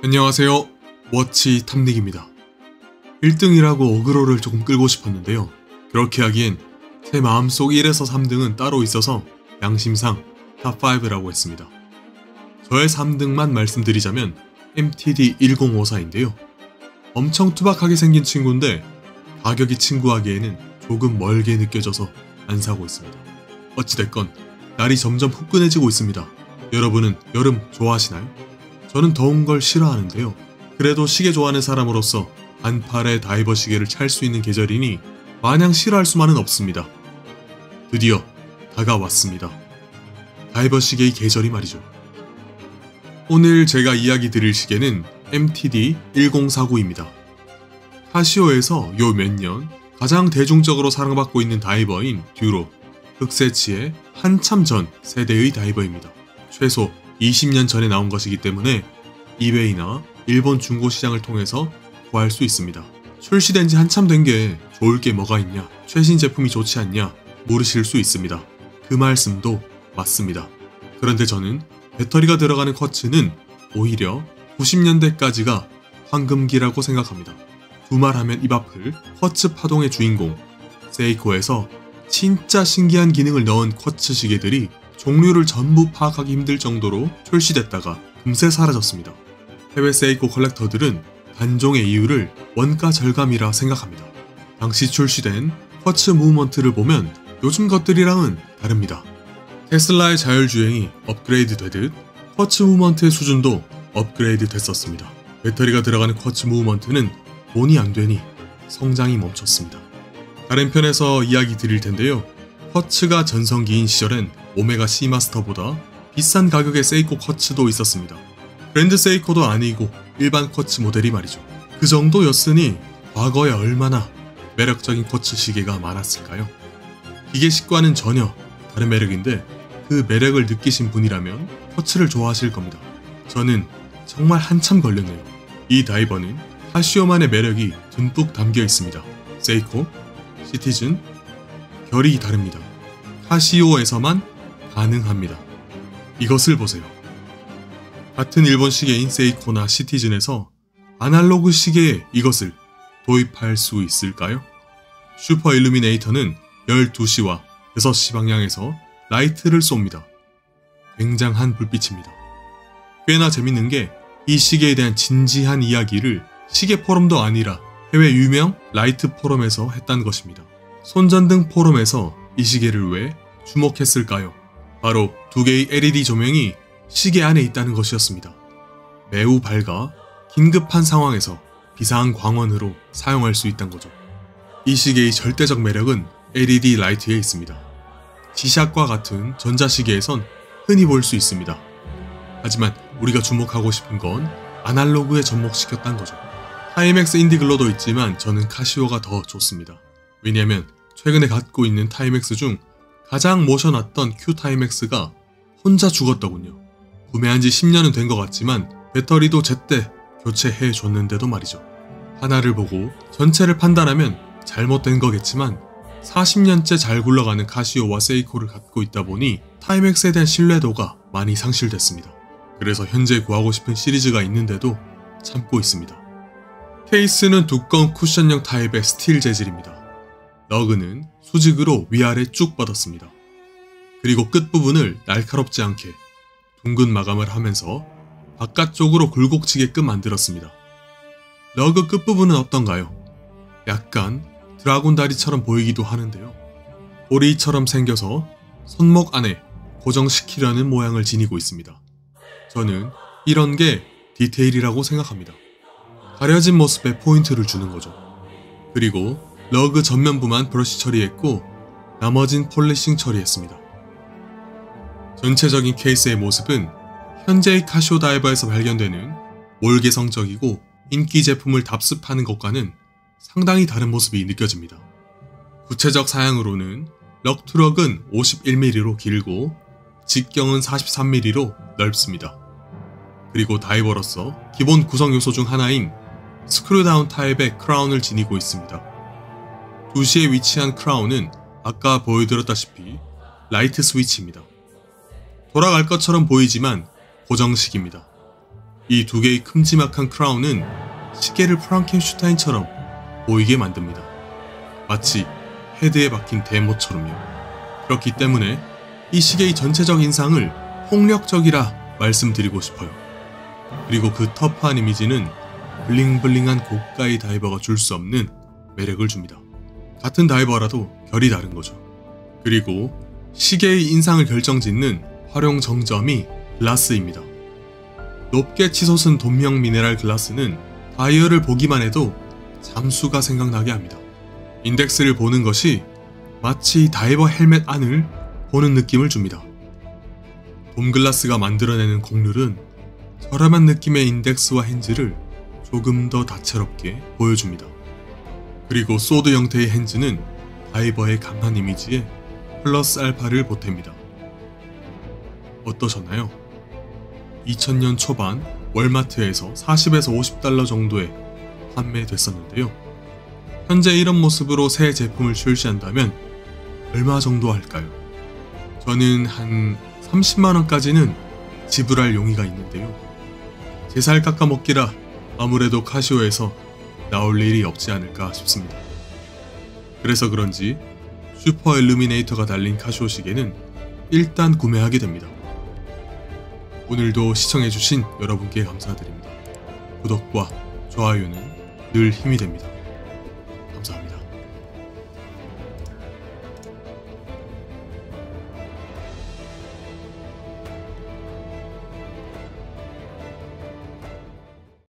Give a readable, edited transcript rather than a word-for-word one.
안녕하세요. 워치 탐닉입니다. 1등이라고 어그로를 조금 끌고 싶었는데요. 그렇게 하기엔 제 마음속 1에서 3등은 따로 있어서 양심상 탑5라고 했습니다. 저의 3등만 말씀드리자면 MTD1054인데요. 엄청 투박하게 생긴 친구인데 가격이 친구하기에는 조금 멀게 느껴져서 안 사고 있습니다. 어찌됐건 날이 점점 후끈해지고 있습니다. 여러분은 여름 좋아하시나요? 저는 더운 걸 싫어하는데요. 그래도 시계 좋아하는 사람으로서 반팔에 다이버 시계를 찰 수 있는 계절이니 마냥 싫어할 수만은 없습니다. 드디어 다가왔습니다. 다이버 시계의 계절이 말이죠. 오늘 제가 이야기 드릴 시계는 MTD1049입니다. 카시오에서 요 몇 년 가장 대중적으로 사랑받고 있는 다이버인 듀로, 흑세치의 한참 전 세대의 다이버입니다. 최소 20년 전에 나온 것이기 때문에 이베이나 일본 중고시장을 통해서 구할 수 있습니다. 출시된 지 한참 된 게 좋을 게 뭐가 있냐, 최신 제품이 좋지 않냐 물으실 수 있습니다. 그 말씀도 맞습니다. 그런데 저는 배터리가 들어가는 쿼츠는 오히려 90년대까지가 황금기라고 생각합니다. 두말하면 입 아플 쿼츠 파동의 주인공 세이코에서 진짜 신기한 기능을 넣은 쿼츠 시계들이 종류를 전부 파악하기 힘들 정도로 출시됐다가 금세 사라졌습니다. 해외 세이코 컬렉터들은 단종의 이유를 원가 절감이라 생각합니다. 당시 출시된 쿼츠 무브먼트를 보면 요즘 것들이랑은 다릅니다. 테슬라의 자율주행이 업그레이드 되듯 쿼츠 무브먼트의 수준도 업그레이드 됐었습니다. 배터리가 들어가는 쿼츠 무브먼트는 돈이 안 되니 성장이 멈췄습니다. 다른 편에서 이야기 드릴 텐데요. 쿼츠가 전성기인 시절엔 오메가 시마스터보다 비싼 가격의 세이코 쿼츠도 있었습니다. 브랜드 세이코도 아니고 일반 쿼츠 모델이 말이죠. 그 정도였으니 과거에 얼마나 매력적인 쿼츠 시계가 많았을까요? 기계식과는 전혀 다른 매력인데 그 매력을 느끼신 분이라면 쿼츠를 좋아하실 겁니다. 저는 정말 한참 걸렸네요. 이 다이버는 카시오만의 매력이 듬뿍 담겨 있습니다. 세이코, 시티즌, 결이 다릅니다. 카시오에서만 가능합니다. 이것을 보세요. 같은 일본 시계인 세이코나 시티즌에서 아날로그 시계에 이것을 도입할 수 있을까요? 슈퍼 일루미네이터는 12시와 6시 방향에서 라이트를 쏩니다. 굉장한 불빛입니다. 꽤나 재밌는 게 이 시계에 대한 진지한 이야기를 시계 포럼도 아니라 해외 유명 라이트 포럼에서 했다는 것입니다. 손전등 포럼에서 이 시계를 왜 주목했을까요? 바로 두 개의 LED 조명이 시계 안에 있다는 것이었습니다. 매우 밝아 긴급한 상황에서 비상한 광원으로 사용할 수 있다는 거죠. 이 시계의 절대적 매력은 LED 라이트에 있습니다. 지샥과 같은 전자시계에선 흔히 볼 수 있습니다. 하지만 우리가 주목하고 싶은 건 아날로그에 접목시켰다는 거죠. 타이맥스 인디글로도 있지만 저는 카시오가 더 좋습니다. 왜냐하면 최근에 갖고 있는 타이맥스 중 가장 모셔놨던 Q타이맥스가 혼자 죽었더군요. 구매한 지 10년은 된 것 같지만 배터리도 제때 교체해 줬는데도 말이죠. 하나를 보고 전체를 판단하면 잘못된 거겠지만 40년째 잘 굴러가는 카시오와 세이코를 갖고 있다 보니 타이맥스에 대한 신뢰도가 많이 상실됐습니다. 그래서 현재 구하고 싶은 시리즈가 있는데도 참고 있습니다. 케이스는 두꺼운 쿠션형 타입의 스틸 재질입니다. 러그는 수직으로 위아래 쭉 뻗었습니다. 그리고 끝부분을 날카롭지 않게 둥근 마감을 하면서 바깥쪽으로 굴곡지게끔 만들었습니다. 러그 끝부분은 어떤가요? 약간 드라곤 다리처럼 보이기도 하는데요. 오리처럼 생겨서 손목 안에 고정시키려는 모양을 지니고 있습니다. 저는 이런 게 디테일이라고 생각합니다. 가려진 모습에 포인트를 주는 거죠. 그리고 러그 전면부만 브러쉬 처리했고 나머진 폴리싱 처리했습니다. 전체적인 케이스의 모습은 현재의 카시오 다이버에서 발견되는 몰개성적이고 인기 제품을 답습하는 것과는 상당히 다른 모습이 느껴집니다. 구체적 사양으로는 럭투럭은 51mm로 길고 직경은 43mm로 넓습니다. 그리고 다이버로서 기본 구성 요소 중 하나인 스크류다운 타입의 크라운을 지니고 있습니다. 2시에 위치한 크라운은 아까 보여드렸다시피 라이트 스위치입니다. 돌아갈 것처럼 보이지만 고정식입니다. 이 두 개의 큼지막한 크라운은 시계를 프랑켄슈타인처럼 보이게 만듭니다. 마치 헤드에 박힌 대모처럼요. 그렇기 때문에 이 시계의 전체적 인상을 폭력적이라 말씀드리고 싶어요. 그리고 그 터프한 이미지는 블링블링한 고가의 다이버가 줄 수 없는 매력을 줍니다. 같은 다이버라도 결이 다른 거죠. 그리고 시계의 인상을 결정짓는 활용 정점이 글라스입니다. 높게 치솟은 돈명 미네랄 글라스는 다이얼을 보기만 해도 잠수가 생각나게 합니다. 인덱스를 보는 것이 마치 다이버 헬멧 안을 보는 느낌을 줍니다. 돔글라스가 만들어내는 곡률은 저렴한 느낌의 인덱스와 핸즈를 조금 더 다채롭게 보여줍니다. 그리고 소드 형태의 핸즈는 다이버의 강한 이미지에 플러스 알파를 보탭니다. 어떠셨나요? 2000년 초반 월마트에서 40에서 50달러 정도에 판매됐었는데요. 현재 이런 모습으로 새 제품을 출시한다면 얼마 정도 할까요? 저는 한 30만원까지는 지불할 용의가 있는데요. 제 살 깎아먹기라 아무래도 카시오에서 나올 일이 없지 않을까 싶습니다. 그래서 그런지 슈퍼 일루미네이터가 달린 카시오 시계는 일단 구매하게 됩니다. 오늘도 시청해주신 여러분께 감사드립니다. 구독과 좋아요는 늘 힘이 됩니다.